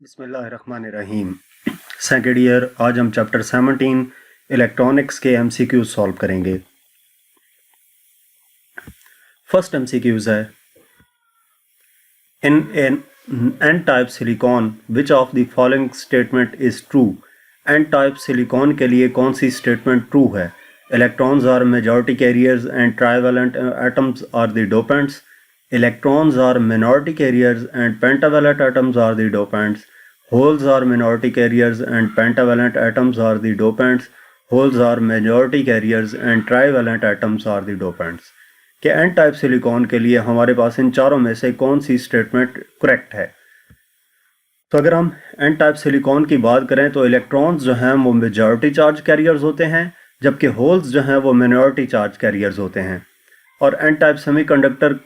बिस्मिल्लाहिर्रहमानिर्रहीम। Second year, आज हम चैप्टर 17 इलेक्ट्रॉनिक्स के एमसीक्यूज सॉल्व करेंगे। फर्स्ट एमसीक्यूज है, in an N type silicon which of the following statement is true. N type silicon के लिए कौन सी स्टेटमेंट ट्रू है? Electrons are majority carriers and trivalent atoms are the dopants. Electrons are minority carriers and pentavalent atoms are the dopants. Holes are minority carriers and pentavalent atoms are the dopants. Holes are majority carriers and trivalent atoms are the dopants. कि N type silicon के लिए हमारे पास इन चारों में से कौन सी statement correct है? तो अगर हम एन टाइप सिलिकॉन की बात करें तो इलेक्ट्रॉन्स जो हैं वो मेजॉरिटी चार्ज कैरियर्स होते हैं, जबकि होल्स जो हैं वो मिनॉरिटी चार्ज कैरियर्स होते हैं। और एन टाइप सेमीकंडक्टर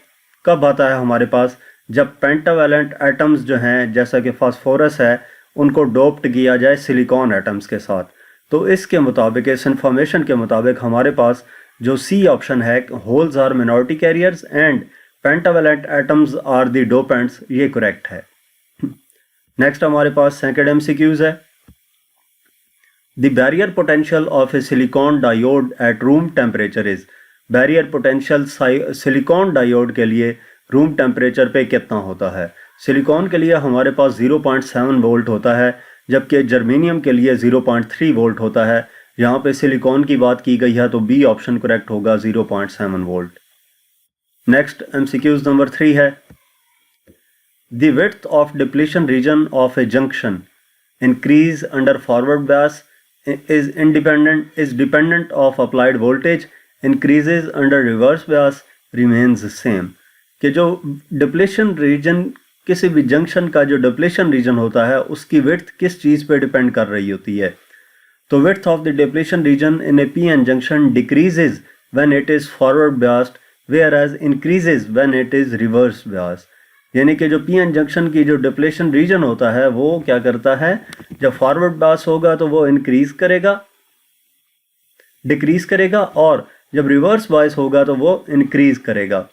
कब आता है हमारे पास? जब पेंटावेलेंट एटम्स जो हैं, जैसा कि फास्फोरस है, उनको डोप्ड किया जाए सिलिकॉन एटम्स के साथ। तो इसके मुताबिक, इस इंफॉर्मेशन के मुताबिक हमारे पास जो सी ऑप्शन है, holes are minority carriers and pentavalent atoms are the dopants, ये करेक्ट है। नेक्स्ट हमारे पास सेकंड एमसीक्यूज है, the barrier potential of a silicon diode at room temperature is. Barrier potential silicon diode के लिए room temperature पे कितना होता है? सिलिकॉन के लिए हमारे पास 0.7 वोल्ट होता है, जबकि जर्मेनियम के लिए 0.3 वोल्ट होता है। यहाँ पे सिलिकॉन की बात की गई है तो बी ऑप्शन करेक्ट होगा, 0.7 वोल्ट। नेक्स्ट एमसीक्यूज नंबर 3 है, the width of depletion region of A junction increase under forward bias is dependent of applied voltage, increases under reverse bias remains same. कि जो डिप्लेशन रीजन, किसी भी junction का जो depletion region होता है, उसकी विड्थ किस चीज़ पे डिपेंड कर रही होती है? तो width of the depletion region in a PN junction decreases when it is forward biased whereas increases when it is reverse biased. यानी कि जो पीएन जंक्शन की जो डिप्लेशन रीजन होता है वो क्या करता है, जब फॉरवर्ड बायस होगा तो वो इंक्रीज करेगा, डिक्रीज करेगा, और जब रिवर्स बायस होगा तो वो इंक्रीज करेगा।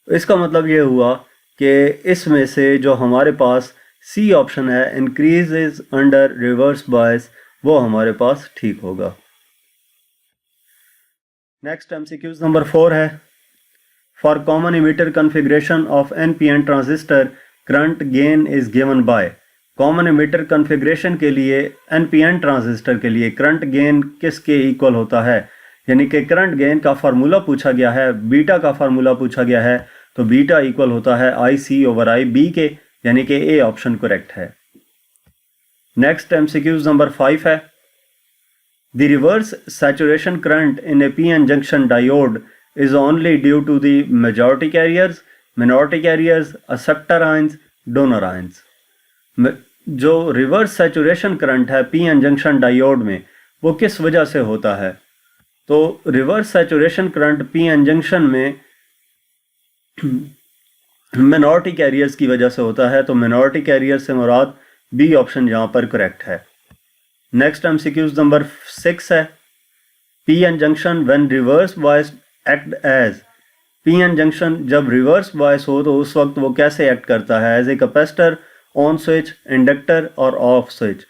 इसका मतलब ये हुआ कि इसमें से जो हमारे पास सी ऑप्शन है, इंक्रीजेज अंडर रिवर्स बायस, वो हमारे पास ठीक होगा। नेक्स्ट एमसीक्यूज नंबर 4 है, for common emitter configuration of NPN transistor current gain is given by. Common emitter configuration के लिए एनपीएन ट्रांजिस्टर के लिए करंट गेन किसके इक्वल होता है? यानी कि करंट गेन का फार्मूला पूछा गया है, बीटा का फार्मूला पूछा गया है, तो बीटा इक्वल होता है आई सी ओवर आई बी के, यानी कि ए ऑप्शन करेक्ट है। नेक्स्ट एमसीक्यूज नंबर 5 है, the reverse saturation current in a PN junction diode is only due to the majority carriers, minority carriers, acceptor ions, donor ions. जो reverse saturation current है PN junction diode में, वो किस वजह से होता है? तो reverse saturation current PN junction में मिनॉरिटी कैरियर्स की वजह से होता है, तो मिनॉरिटी कैरियर से मुराद बी ऑप्शन यहाँ पर करेक्ट है। नेक्स्ट एमसीक्यूज नंबर 6 है, PN junction when reverse bias act as. PN junction जब रिवर्स बायस हो तो उस वक्त वो कैसे एक्ट करता है? As a capacitor, on switch, inductor और off switch.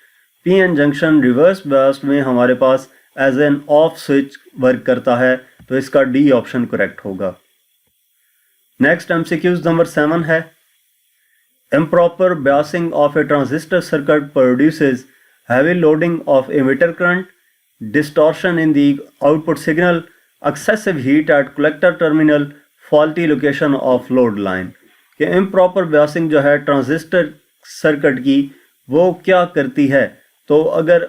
PN junction reverse bias में हमारे पास as an off switch work करता है, तो इसका डी ऑप्शन करेक्ट होगा। नेक्स्ट एमसीक्यूज नंबर 7 है, improper biasing of a transistor circuit produces heavy loading of emitter current, distortion in the output signal, excessive heat at collector terminal, faulty location of load line. कि improper biasing जो है transistor circuit की, वो क्या करती है? तो अगर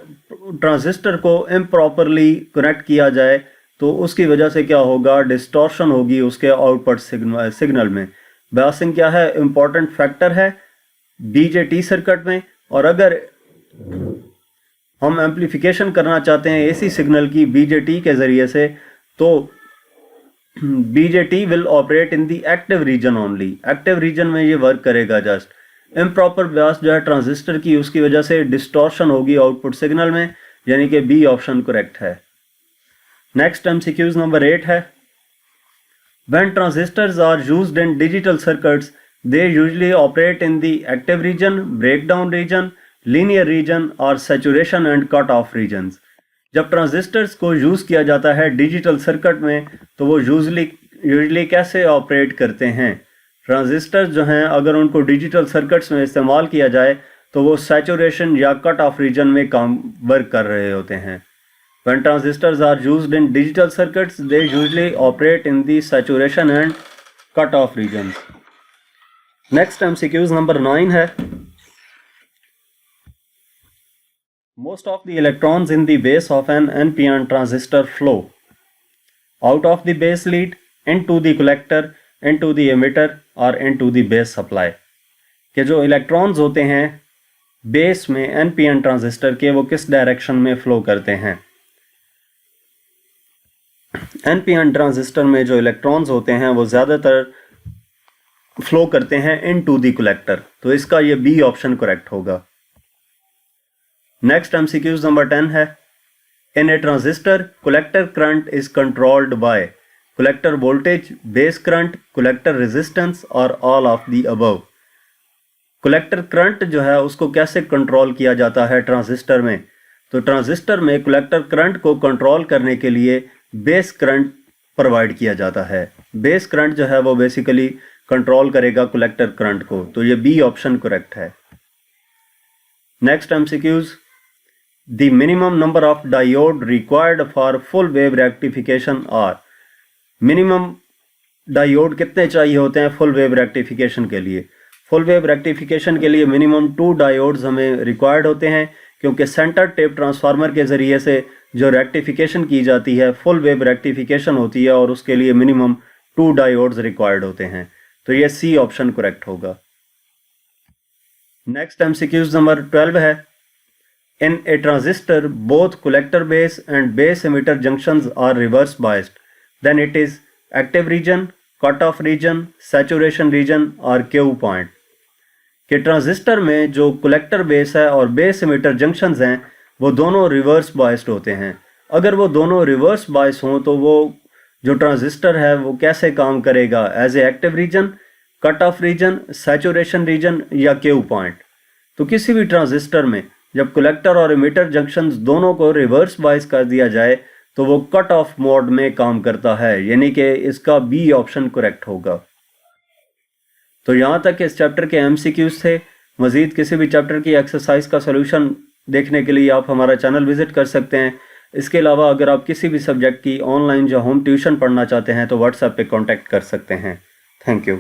ट्रांजिस्टर को इम्प्रॉपरली कनेक्ट किया जाए तो उसकी वजह से क्या होगा? डिस्टॉर्शन होगी उसके आउटपुट सिग्नल में। बायसिंग क्या है? इम्पॉर्टेंट फैक्टर है बीजेटी सर्किट में। और अगर हम एम्प्लीफिकेशन करना चाहते हैं एसी सिग्नल की बीजेटी के ज़रिए से, तो BJT will operate in the active region only. Active region में ये वर्क करेगा जस्ट। इम्प्रॉपर बायस जो है ट्रांजिस्टर की, उसकी वजह से डिस्टॉर्शन होगी आउटपुट सिग्नल में, यानी कि बी ऑप्शन करेक्ट है। नेक्स्ट एमसीक्यूज नंबर 8 है, when transistors are used in digital circuits they usually operate in the active region, breakdown region, linear region और saturation and cut off regions. जब transistors को use किया जाता है digital circuit में तो वो यूजली कैसे ऑपरेट करते हैं? ट्रांजिस्टर्स जो हैं अगर उनको डिजिटल सर्किट्स में इस्तेमाल किया जाए तो वो सैचुरेशन या कट ऑफ रीजन में काम वर्क कर रहे होते हैं। When transistors are used in digital circuits, they usually operate in the saturation and cut-off regions. Next MCQs number 9 है. Most of the electrons in the base of an NPN transistor flow out of the base lead into the collector, into the emitter or into the base supply. कि जो electrons होते हैं base में NPN transistor के वो किस direction में flow करते हैं? NPN ट्रांजिस्टर में जो इलेक्ट्रॉन्स होते हैं वो ज़्यादातर फ्लो करते हैं इनटू द कलेक्टर, तो इसका ये बी ऑप्शन करेक्ट होगा। नेक्स्ट MCQs नंबर 10 है। In a transistor collector current is controlled by collector voltage, base current, collector resistance और all of the above. Collector current जो है उसको कैसे कंट्रोल किया जाता है ट्रांजिस्टर में? तो ट्रांजिस्टर में कलेक्टर करंट को कंट्रोल करने के लिए बेस करंट प्रोवाइड किया जाता है। बेस करंट जो है वो बेसिकली कंट्रोल करेगा कलेक्टर करंट को, तो ये बी ऑप्शन करेक्ट है। Next MCQs, the minimum number of diode required for full wave rectification are. Minimum diode कितने चाहिए होते हैं फुल वेव रेक्टिफिकेशन के लिए? फुल वेव रेक्टिफिकेशन के लिए मिनिमम 2 डायोड्स हमें रिक्वायर्ड होते हैं, क्योंकि सेंटर टेप ट्रांसफार्मर के ज़रिए से जो रेक्टिफिकेशन की जाती है फुल वेव रेक्टिफिकेशन होती है और उसके लिए मिनिमम 2 डायोड्स रिक्वायर्ड होते हैं, तो ये सी ऑप्शन करेक्ट होगा। नेक्स्ट MCQs नंबर 12 है। In a transistor both collector base and base emitter junctions are reverse biased, then it is active region, cut off region, saturation region और Q point. कि transistor में जो collector base है और base emitter junctions हैं वो दोनों reverse biased होते हैं। अगर वो दोनों रिवर्स बायस हों तो वो जो ट्रांजिस्टर है वो कैसे काम करेगा? As a active region, cut off region, saturation region या क्यू पॉइंट। तो किसी भी ट्रांजिस्टर में जब कलेक्टर और एमिटर जंक्शंस दोनों को रिवर्स बायस कर दिया जाए तो वो कट ऑफ मोड में काम करता है, यानी कि इसका बी ऑप्शन करेक्ट होगा। तो यहाँ तक इस चैप्टर के MCQs थे। मज़ीद किसी भी चैप्टर की एक्सरसाइज का सलूशन देखने के लिए आप हमारा चैनल विज़िट कर सकते हैं। इसके अलावा अगर आप किसी भी सब्जेक्ट की ऑनलाइन या होम ट्यूशन पढ़ना चाहते हैं तो व्हाट्सएप पे कांटेक्ट कर सकते हैं। Thank you.